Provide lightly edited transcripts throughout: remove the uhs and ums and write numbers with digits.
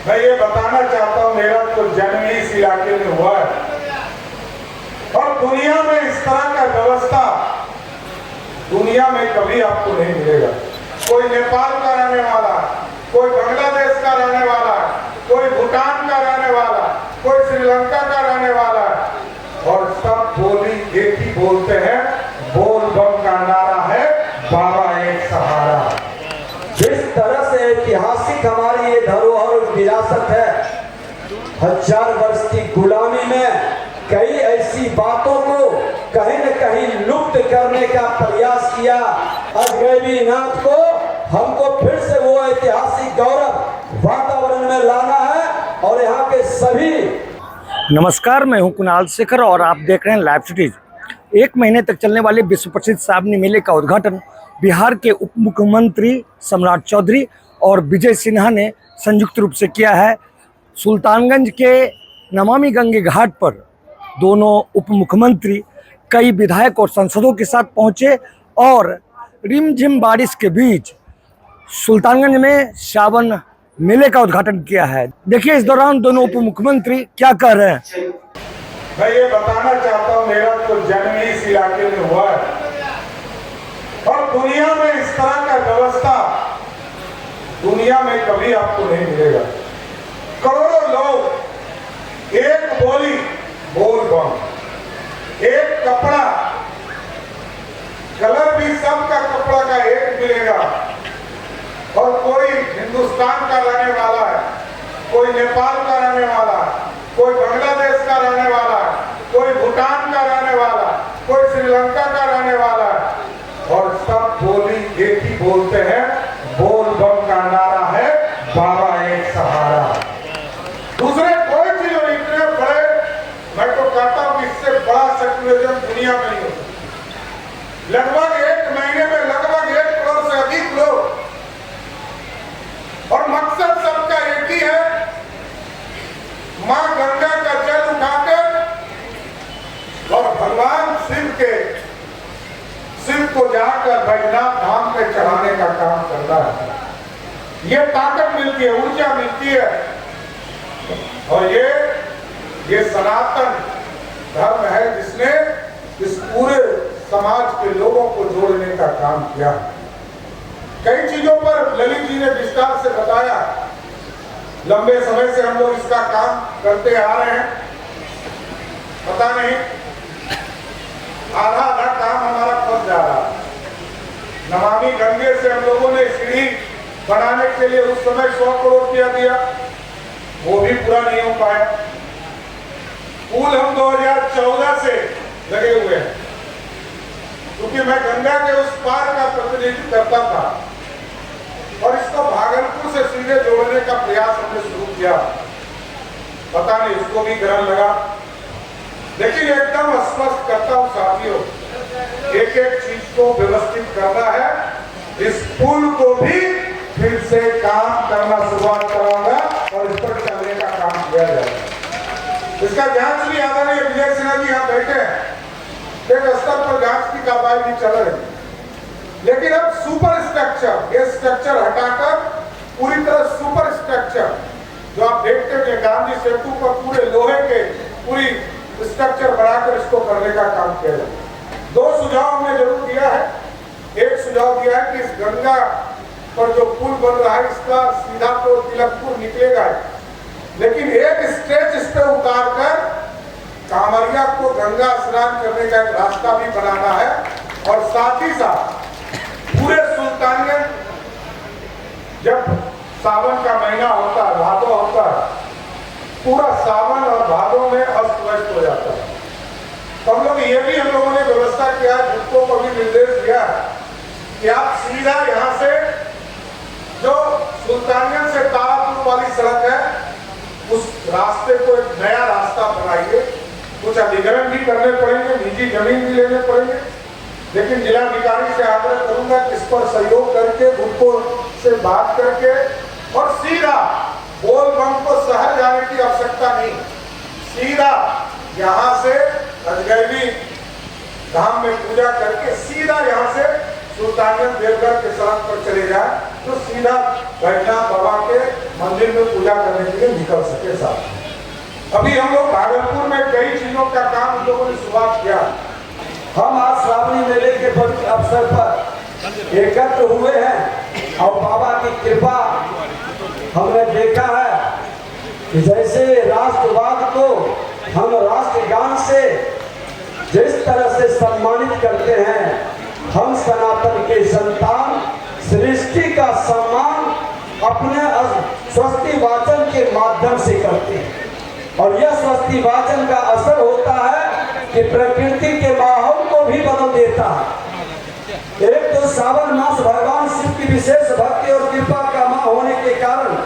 मैं ये बताना चाहता हूँ, मेरा तो जन्म ही इस इलाके में हुआ है और दुनिया में इस तरह का व्यवस्था दुनिया में कभी आपको नहीं मिलेगा। कोई नेपाल का रहने वाला, कोई बांग्लादेश का रहने वाला, कोई भूटान का रहने वाला, कोई श्रीलंका का रहने वाला, और सब बोली एक ही बोलते हैं, बोल बम का नारा है, बाबा एक सहारा। जिस तरह से ऐतिहासिक हमारी ये धरोहर विरासत है, 1000 वर्ष की गुलामी में कई ऐसी बातों को कहीं न कहीं लुप्त करने का प्रयास किया। अजगैबीनाथ को हमको फिर से वो ऐतिहासिक गौरव वातावरण में लाना है और यहाँ के सभी। नमस्कार, मैं हूं कुणाल शेखर और आप देख रहे हैं लाइव सिटीज। 1 महीने तक चलने वाले विश्व प्रसिद्ध सावनी मेले का उद्घाटन बिहार के उप मुख्यमंत्री सम्राट चौधरी और विजय सिन्हा ने संयुक्त रूप से किया है। सुल्तानगंज के नमामि गंगे घाट पर दोनों उप मुख्यमंत्री कई विधायक और सांसदों के साथ पहुंचे और रिमझिम बारिश के बीच सुल्तानगंज में सावन मेले का उद्घाटन किया है। देखिए इस दौरान दोनों उप मुख्यमंत्री क्या कह रहे हैं। मैं ये बताना चाहता हूँ, मेरा तो जन्म ही इस इलाके में हुआ है और दुनिया में इस तरह का व्यवस्था दुनिया में कभी आपको नहीं मिलेगा। करोड़ों लोग, एक बोली बोल बम, एक कपड़ा, कलर भी सबका कपड़ा का एक मिलेगा, और कोई हिंदुस्तान का रहने वाला है, कोई नेपाल का रहने वाला है, कोई बांग्लादेश का रहने वाला है, कोई भूटान का रहने वाला, कोई श्रीलंका का रहने वाला है, और सब बोली एक ही बोलते हैं, बोल बम का नारा है, बाबा एक सहारा। दूसरे कोई चीज और इतने बड़े, मैं तो कहता हूं कि इससे बड़ा सेक्युलरिज्म दुनिया में नहीं होता। लगभग 1 महीने में लगभग 1 करोड़ से अधिक लोग, और मकसद सबका एक ही है, मां गंगा का जल उठाकर और भगवान शिव को जाकर बैजनाथ धाम पे चढ़ाने का काम करना है। ये ताकत मिलती है, ऊर्जा मिलती है, और ये सनातन धर्म है जिसने इस पूरे समाज के लोगों को जोड़ने का काम किया। कई चीजों पर ललित जी ने विस्तार से बताया। लंबे समय से हम लोग इसका काम करते आ रहे हैं, पता नहीं आधा काम हमारा फंस जा रहा है। नमामि गंगे से हम लोगों ने सीढ़ी बनाने के लिए उस समय 100 करोड़ रुपया दिया, वो भी पूरा नहीं हो पाया। पुल हम 2014 से लगे हुए हैं, क्योंकि मैं गंगा के उस पार का प्रतिनिधित्व करता था और इसको भागलपुर से सीधे जोड़ने का प्रयास हमने शुरू किया। पता नहीं उसको भी ग्रहण लगा, लेकिन एकदम स्पष्ट करता हूं साथियों, एक एक चीज को व्यवस्थित करना है। इस पुल को भी फिर से काम करना शुरुआत कराऊंगा और इस पर चलने का काम किया जाएगा। इसका जांच भी आदरणीय विजय सिन्हा जी यहाँ बैठे हैं, एक स्तर पर जांच की कार्रवाई भी चल रही, लेकिन अब सुपर स्ट्रक्चर, ये स्ट्रक्चर हटाकर पूरी तरह सुपर स्ट्रक्चर जो आप देखते हैं गांधी सेतु पर पूरे लोहे के पूरी स्ट्रक्चर बनाकर इसको करने का काम किया जाए। 2 सुझाव हमने जरूर दिया है। एक सुझाव दिया है कि इस गंगा पर जो पुल बन रहा है इसका सीधा तो तिलकपुर निकलेगा, लेकिन एक स्ट्रेच इस पे उतार कर कांवरिया को गंगा स्नान करने का एक रास्ता भी बनाना है, और साथ ही साथ पूरे सुल्तानगंज जब सावन का महीना होता है, भादो होता है, पूरा सावन और भादो में अस्त व्यस्त हो जाता है। तो हम लोग ये भी हम लोगों ने व्यवस्था किया, जिसको कभी निर्देश दिया कि आप सीधा यहाँ से जो सुल्तानगंज से तारापुर वाली सड़क है उस रास्ते को एक नया रास्ता बनाइए। कुछ अधिग्रहण भी करने पड़ेंगे, निजी जमीन भी लेने पड़ेंगे, लेकिन जिलाधिकारी से आग्रह करूंगा कि इस पर सहयोग करके ग्रुपों से बात करके और सीधा बोल बम को शहर जाने की आवश्यकता नहीं, सीधा यहाँ से अजगैबी धाम में पूजा करके सीधा यहाँ से सुल्तानगंज देवघर के सड़क पर चले जाए तो सीधा बैजनाथ बाबा के मंदिर में पूजा करने के लिए निकल सके साथ। अभी हम लोग भागलपुर में कई चीजों का काम हम लोगों ने शुरुआत किया। हम आज श्रावणी मेले के पवित्र अवसर पर एकत्र हुए हैं और बाबा की कृपा हमने देखा है कि जैसे राष्ट्रवाद को हम राष्ट्रगान से जिस तरह से सम्मानित करते हैं, हम सनातन के संतान सृष्टि का सम्मान अपने स्वस्ति वाचन के माध्यम से करते हैं। और यह स्वस्ति वाचन का असर होता है कि प्रकृति के माहौल को भी बदल देता है। एक तो सावन मास भगवान शिव की विशेष भक्ति और कृपा का माह होने के कारण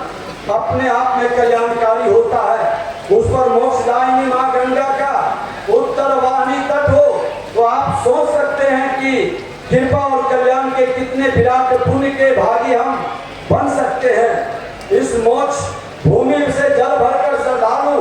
अपने आप में कल्याणकारी होता है। उस पर मोक्षदायिनी माँ गंगा का उत्तर वाहिनी तट हो तो आप सोच सकते हैं कि कृपा और कल्याण के कितने विराट पुण्य के भागी हम बन सकते हैं। इस मोक्ष भूमि से जल भरकर श्रद्धालु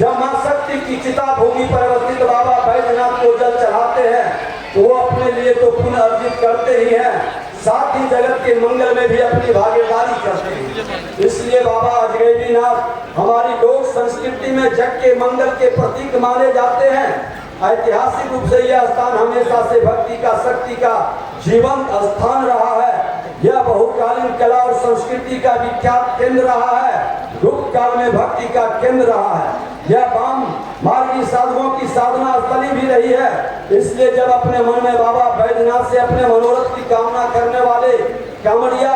जब मां शक्ति की चिता भूमि पर अवस्थित बाबा बैजनाथ को जल चढ़ाते हैं तो वो अपने लिए तो पुण्य अर्जित करते ही हैं, साथ ही जगत के मंगल में भी अपनी भागीदारी करते हैं। इसलिए बाबा अजगैबीनाथ हमारी लोक संस्कृति में जग के मंगल के प्रतीक माने जाते हैं। ऐतिहासिक रूप से यह स्थान हमेशा से भक्ति का शक्ति का जीवंत स्थान रहा है। यह बहुकालीन कला और संस्कृति का विख्यात केंद्र रहा है। गुप्त काल में भक्ति का केंद्र रहा है। यह वाम मार्गी साधुओं की साधना स्थली भी रही है। इसलिए जब अपने मन में बाबा बैजनाथ से अपने मनोरथ की कामना करने वाले कांवड़िया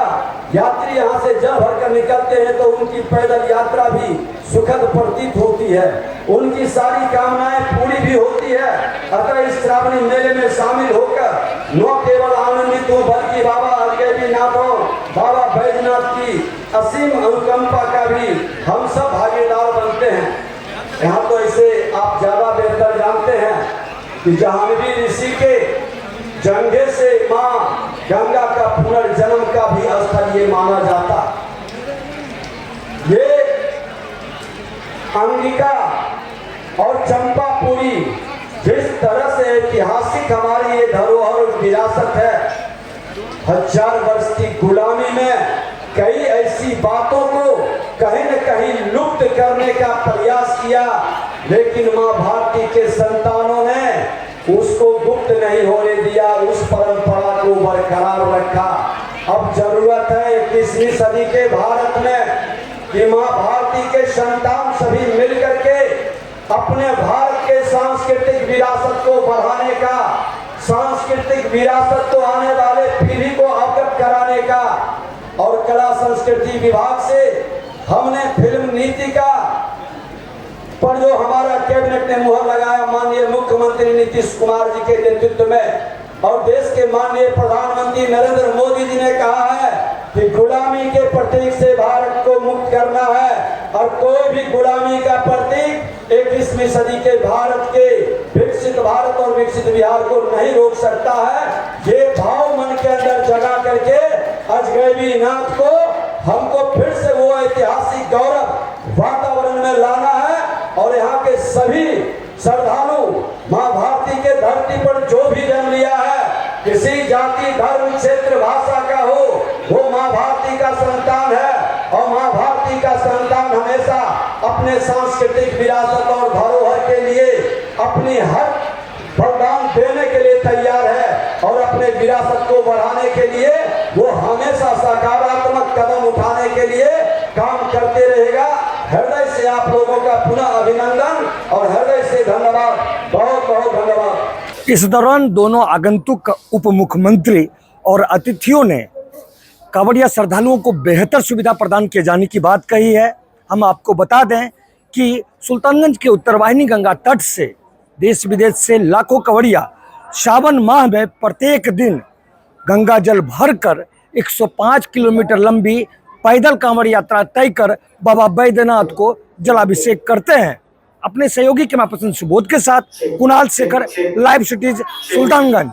यात्री यहाँ से जल भरकर निकलते हैं तो उनकी पैदल यात्रा भी सुखद प्रतीत होती है, उनकी सारी कामनाएं पूरी भी होती है। अतः इस श्रावणी मेले में शामिल होकर न केवल आनंदित हो बल्कि बाबा अजगैबीनाथ और बाबा बैजनाथ की असीम अनुकंपा का भी हम सब भागीदार बनते हैं। यहाँ तो ऐसे आप ज्यादा बेहतर जानते हैं कि जाह्नवी ऋषि के जंघे से माँ गंगा का पुनर्जन्म का भी स्थल ये माना जाता। ये अंगिका और चंपापुरी जिस तरह से ऐतिहासिक हमारी ये धरोहर और विरासत है, 1000 वर्ष की गुलामी में कई ऐसी बातों को कहीं न कहीं लुप्त करने का प्रयास किया, लेकिन माँ भारती के संतानों ने उसको गुप्त नहीं होने दिया, उस परंपरा को बरकरार रखा। अब जरूरत है 21वीं सदी के भारत में कि माँ भारती के संतान सभी मिलकर के अपने भारत के सांस्कृतिक विरासत को बढ़ाने का, सांस्कृतिक विरासत को आने वाले पीढ़ी को अवगत कराने का। और कला संस्कृति विभाग से हमने फिल्म नीति का पर जो हमारा कैबिनेट ने मुहर लगाया माननीय मुख्यमंत्री नीतीश कुमार जी के नेतृत्व में, और देश के माननीय प्रधानमंत्री नरेंद्र मोदी जी ने कहा है कि गुलामी के प्रतीक से भारत को मुक्त करना है और कोई भी गुलामी का प्रतीक 21वीं सदी के भारत के विकसित भारत और विकसित बिहार को नहीं रोक सकता है। ये भाव मन के अंदर जगा करके अजगैबीनाथ को हमको फिर से वो ऐतिहासिक गौरव वातावरण में लाना है। और यहाँ के सभी श्रद्धालु माँ भारती के धरती पर जो भी जन्म लिया है, किसी जाति धर्म क्षेत्र भाषा का हो, वो माँ भारती का संतान है। और माँ भारती का संतान हमेशा अपने सांस्कृतिक विरासत और धरोहर के लिए अपनी हर बलिदान देने के लिए तैयार है और अपने विरासत को बढ़ाने के लिए वो हमेशा सकारात्मक कदम उठाने के लिए काम करते रहेगा। हृदय से आप लोगों का पुनः अभिनंदन और हृदय से धन्यवाद, बहुत बहुत धन्यवाद। इस दौरान दोनों आगंतुक उप मुख्यमंत्री और अतिथियों ने कांवड़िया श्रद्धालुओं को बेहतर सुविधा प्रदान किए जाने की बात कही है। हम आपको बता दें कि सुल्तानगंज के उत्तरवाहिनी गंगा तट से देश विदेश से लाखों कांवड़िया सावन माह में प्रत्येक दिन गंगा जल भरकर 105 किलोमीटर लंबी पैदल कांवड़ यात्रा तय कर बाबा बैद्यनाथ को जलाभिषेक करते हैं। अपने सहयोगी कैमरा पर्सन सुबोध के साथ कुणाल शेखर, लाइव सिटीज, सुल्तानगंज।